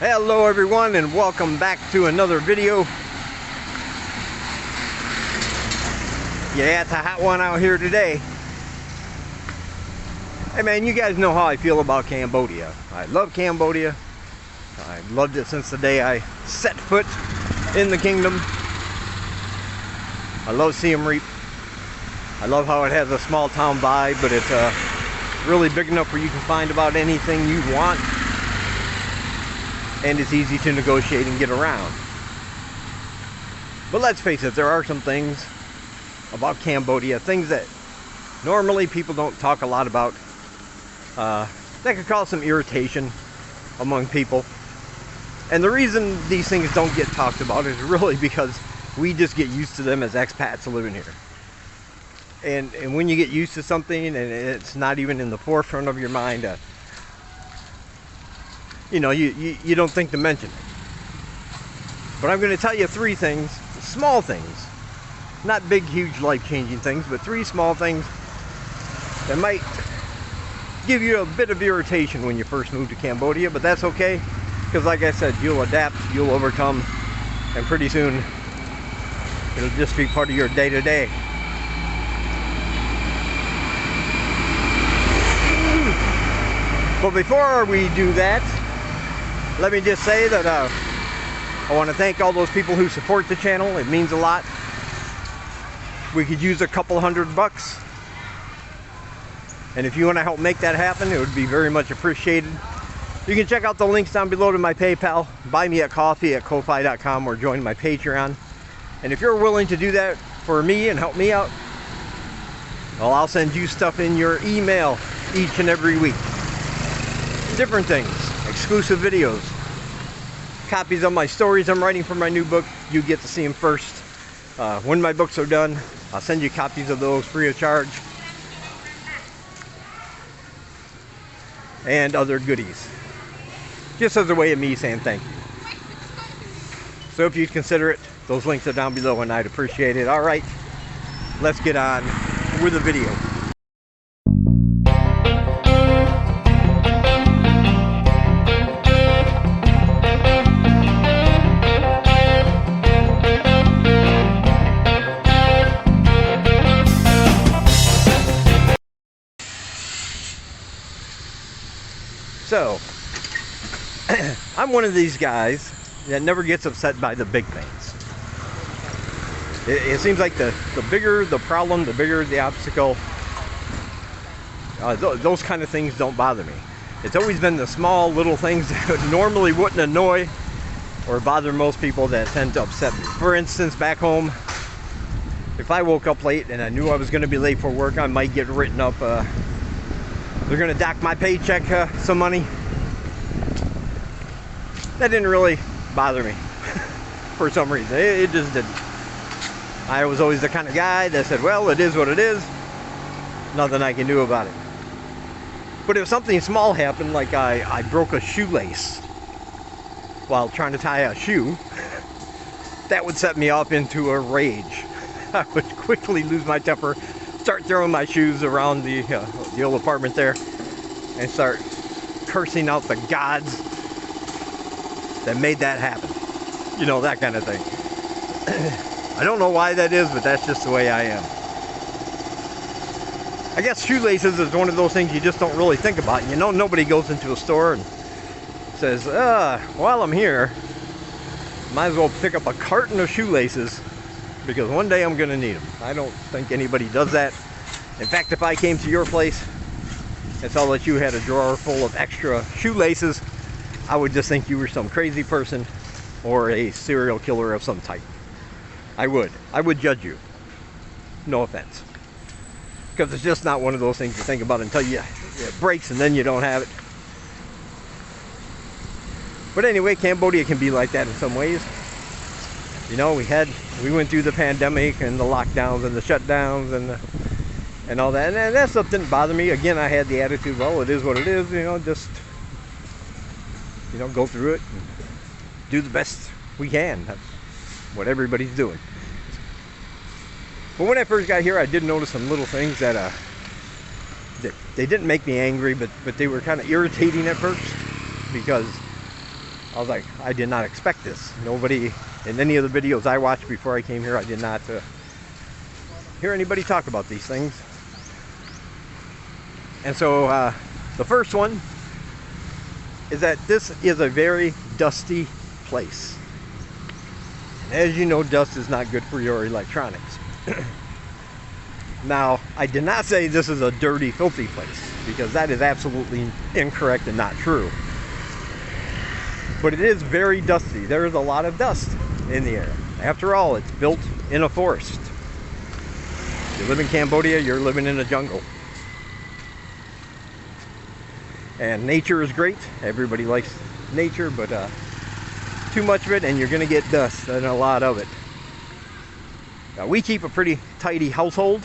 Hello everyone, and welcome back to another video. Yeah, it's a hot one out here today. Hey man, you guys know how I feel about Cambodia. I love Cambodia. I've loved it since the day I set foot in the kingdom. I love Siem Reap. I love how it has a small town vibe, but it's really big enough where you can find about anything you want. And it's easy to negotiate and get around. But let's face it, there are some things about Cambodia, things that normally people don't talk a lot about, that could cause some irritation among people. And the reason these things don't get talked about is really because we just get used to them as expats living here. And when you get used to something and it's not even in the forefront of your mind, you know, you don't think to mention it. But I'm going to tell you three things, small things, not big, huge, life-changing things, but three small things that might give you a bit of irritation when you first move to Cambodia, but that's okay, because like I said, you'll adapt, you'll overcome, and pretty soon it'll just be part of your day-to-day. But before we do that, let me just say that I want to thank all those people who support the channel. It means a lot. We could use a couple $100. And if you want to help make that happen, it would be very much appreciated. You can check out the links down below to my PayPal, buy me a coffee at ko-fi.com, or join my Patreon. And if you're willing to do that for me and help me out, well, I'll send you stuff in your email each and every week. Different things. Exclusive videos, copies of my stories I'm writing for my new book. You get to see them first. When my books are done, I'll send you copies of those free of charge, and other goodies, just as a way of me saying thank you. So if you'd consider it, those links are down below and I'd appreciate it. All right, let's get on with the video. So, I'm one of these guys that never gets upset by the big things. It seems like the bigger the problem, the bigger the obstacle, those kind of things don't bother me. It's always been the small little things that normally wouldn't annoy or bother most people that tend to upset me. For instance, back home, if I woke up late and I knew I was going to be late for work, I might get written up. They're going to dock my paycheck some money. That didn't really bother me for some reason. It just didn't. I was always the kind of guy that said, well, it is what it is. Nothing I can do about it. But if something small happened, like I broke a shoelace while trying to tie a shoe, that would set me off into a rage. I would quickly lose my temper, start throwing my shoes around the old apartment there, and start cursing out the gods that made that happen. You know, that kind of thing. I don't know why that is, but that's just the way I am. I guess shoelaces is one of those things you just don't really think about. You know, nobody goes into a store and says, while I'm here, might as well pick up a carton of shoelaces, because one day I'm gonna need them. I don't think anybody does that. In fact, if I came to your place and saw that you had a drawer full of extra shoelaces, I would just think you were some crazy person or a serial killer of some type. I would judge you. No offense. Because it's just not one of those things to think about until it breaks and then you don't have it. But anyway, Cambodia can be like that in some ways. You know, we went through the pandemic and the lockdowns and the shutdowns and all that, and that stuff didn't bother me. Again, I had the attitude, well, it is what it is, you know, just, you know, go through it and do the best we can. That's what everybody's doing. But when I first got here, I did notice some little things that they didn't make me angry, but they were kind of irritating at first, because I was like, I did not expect this. Nobody, in any of the videos I watched before I came here, I did not hear anybody talk about these things. And so the first one is that this is a very dusty place. As you know, dust is not good for your electronics. Now, I did not say this is a dirty, filthy place, because that is absolutely incorrect and not true. But it is very dusty. There is a lot of dust in the air. After all, it's built in a forest. If you live in Cambodia, you're living in a jungle. And nature is great. Everybody likes nature, but too much of it and you're going to get dust, and a lot of it. Now, we keep a pretty tidy household.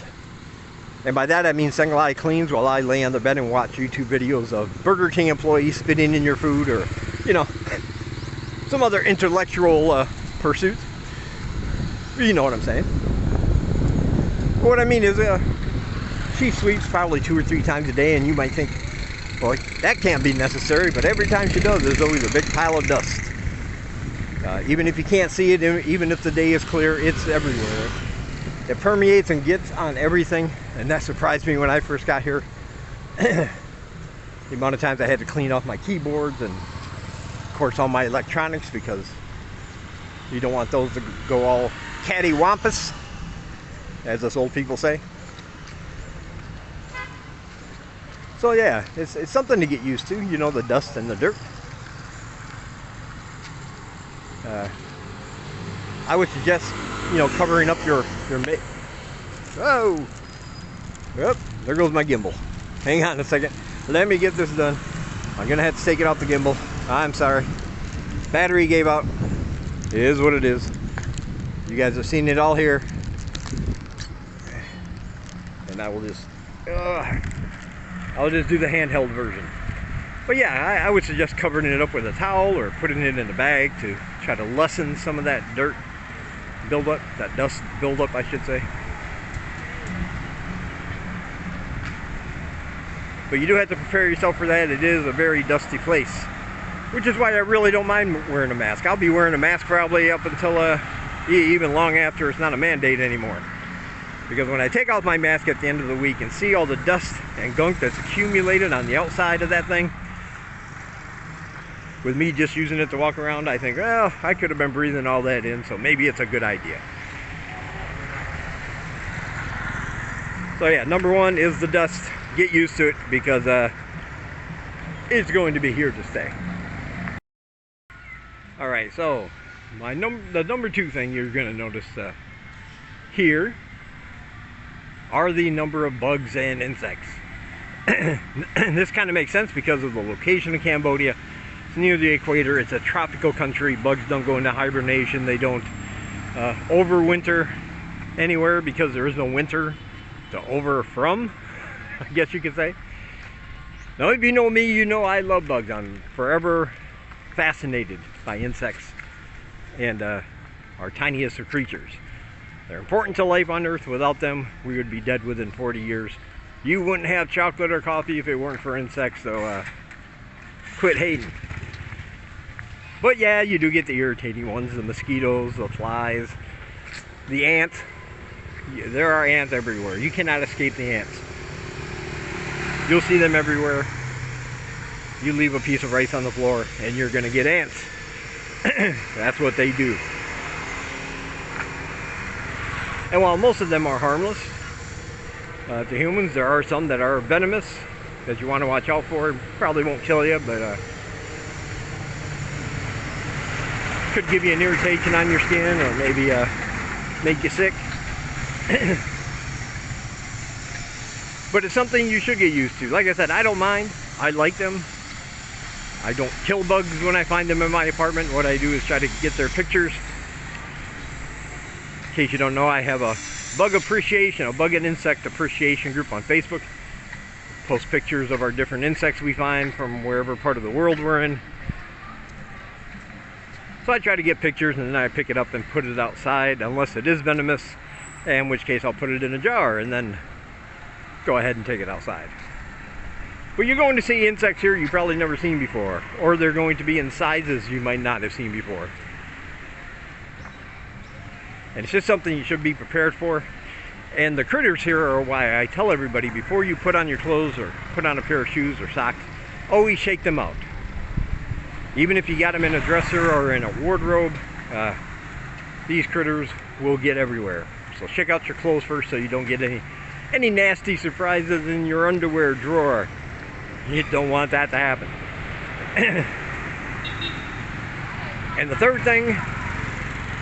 And by that I mean Sengalai cleans while I lay on the bed and watch YouTube videos of Burger King employees spitting in your food, or, you know, some other intellectual pursuits. You know what I'm saying. But what I mean is, she sweeps probably 2 or 3 times a day, and you might think, well, that can't be necessary, but every time she does, there's always a big pile of dust. Even if you can't see it, even if the day is clear, it's everywhere. It permeates and gets on everything, and that surprised me when I first got here. The amount of times I had to clean off my keyboards and, of course, all my electronics, because you don't want those to go all cattywampus, as us old people say. So yeah, it's something to get used to, you know, the dust and the dirt. I would suggest, you know, covering up your oh, yep, there goes my gimbal. Hang on a second, let me get this done. I'm gonna have to take it off the gimbal. I'm sorry, battery gave out. It is what it is. You guys have seen it all here, and I will just I'll just do the handheld version. But yeah, I would suggest covering it up with a towel or putting it in a bag to try to lessen some of that dirt buildup, that dust buildup, I should say. But you do have to prepare yourself for that. It is a very dusty place, which is why I really don't mind wearing a mask. I'll be wearing a mask probably up until even long after it's not a mandate anymore. Because when I take off my mask at the end of the week and see all the dust and gunk that's accumulated on the outside of that thing, with me just using it to walk around, I think, well, I could have been breathing all that in, so maybe it's a good idea. So yeah, number one is the dust. Get used to it, because it's going to be here to stay. Alright, so the number 2 thing you're going to notice here are the number of bugs and insects. And this kind of makes sense because of the location of Cambodia. It's near the equator. It's a tropical country. Bugs don't go into hibernation. They don't overwinter anywhere, because there is no winter to over from, I guess you could say. Now, if you know me, you know I love bugs. I'm forever fascinated by insects and our tiniest of creatures. They're important to life on Earth. Without them, we would be dead within 40 years. You wouldn't have chocolate or coffee if it weren't for insects, so quit hating. But yeah, you do get the irritating ones, the mosquitoes, the flies, the ants. There are ants everywhere. You cannot escape the ants. You'll see them everywhere. You leave a piece of rice on the floor and you're gonna get ants. That's what they do. And while most of them are harmless to humans, there are some that are venomous that you want to watch out for. Probably won't kill you, but could give you an irritation on your skin, or maybe make you sick. But it's something you should get used to. Like I said, I don't mind. I like them. I don't kill bugs when I find them in my apartment. What I do is try to get their pictures. In case you don't know, I have a bug and insect appreciation group on Facebook. Post pictures of our different insects we find from wherever part of the world we're in. So I try to get pictures, and then I pick it up and put it outside, unless it is venomous, in which case I'll put it in a jar and then go ahead and take it outside. But you're going to see insects here you've probably never seen before, or they're going to be in sizes you might not have seen before. And it's just something you should be prepared for. And the critters here are why I tell everybody, before you put on your clothes or put on a pair of shoes or socks, always shake them out. Even if you got them in a dresser or in a wardrobe, these critters will get everywhere. So shake out your clothes first so you don't get any nasty surprises in your underwear drawer. You don't want that to happen. And the third thing,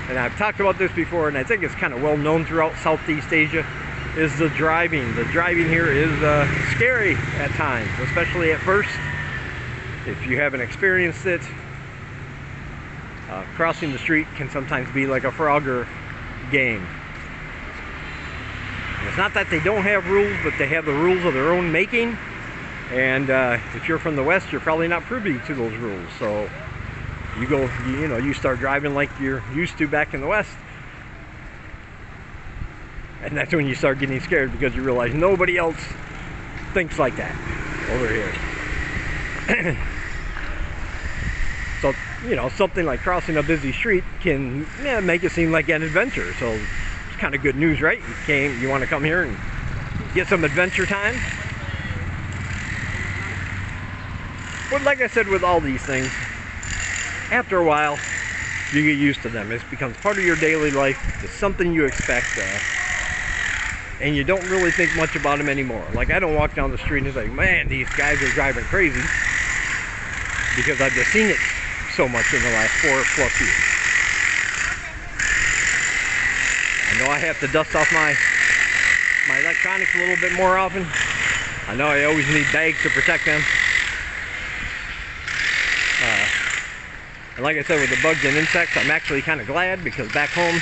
and I've talked about this before, and I think it's kind of well known throughout Southeast Asia, is the driving. The driving here is scary at times, especially at first. If you haven't experienced it, crossing the street can sometimes be like a Frogger game. And it's not that they don't have rules, but they have the rules of their own making. And if you're from the West, you're probably not privy to those rules. So you start driving like you're used to back in the West. And that's when you start getting scared, because you realize nobody else thinks like that over here. So, something like crossing a busy street can make it seem like an adventure. So it's kind of good news, right? You want to come here and get some adventure time. But like I said, with all these things, after a while, you get used to them. It becomes part of your daily life. It's something you expect, and you don't really think much about them anymore. Like, I don't walk down the street and it's like, man, these guys are driving crazy, because I've just seen it so much in the last 4+ years. I know I have to dust off my electronics a little bit more often. I know I always need bags to protect them. And like I said, with the bugs and insects, I'm actually kind of glad, because back home,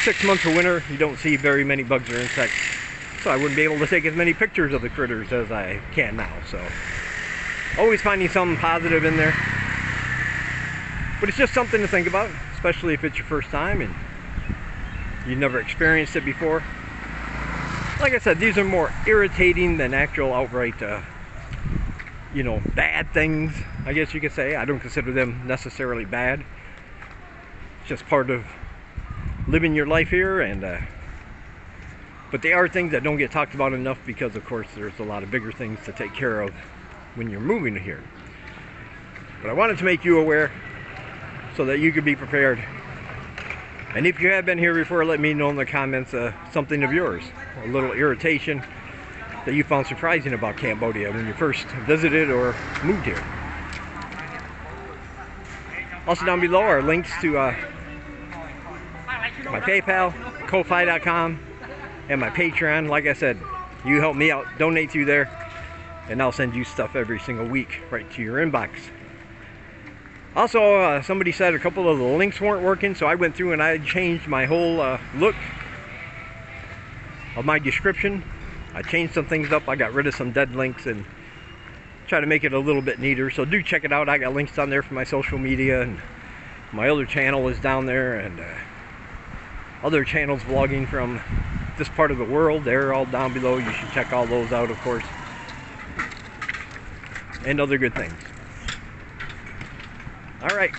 6 months of winter, you don't see very many bugs or insects. So I wouldn't be able to take as many pictures of the critters as I can now. So always finding something positive in there. But it's just something to think about, especially if it's your first time and you've never experienced it before. Like I said, these are more irritating than actual outright bad things, I guess you could say. I don't consider them necessarily bad. It's just part of living your life here, and but they are things that don't get talked about enough, because of course there's a lot of bigger things to take care of when you're moving here. But I wanted to make you aware so that you could be prepared. And if you have been here before, let me know in the comments something of yours, a little irritation that you found surprising about Cambodia when you first visited or moved here. Also down below are links to my PayPal, Ko-Fi.com, and my Patreon. Like I said, you help me out, donate through there, and I'll send you stuff every single week right to your inbox. Also, somebody said a couple of the links weren't working, so I went through and I changed my whole look of my description. I changed some things up. I got rid of some dead links and try to make it a little bit neater. So do check it out. I got links down there for my social media, and my other channel is down there, and other channels vlogging from this part of the world. They're all down below. You should check all those out, of course, and other good things. All right.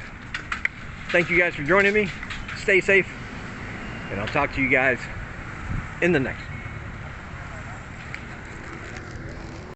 Thank you guys for joining me. Stay safe, and I'll talk to you guys in the next one.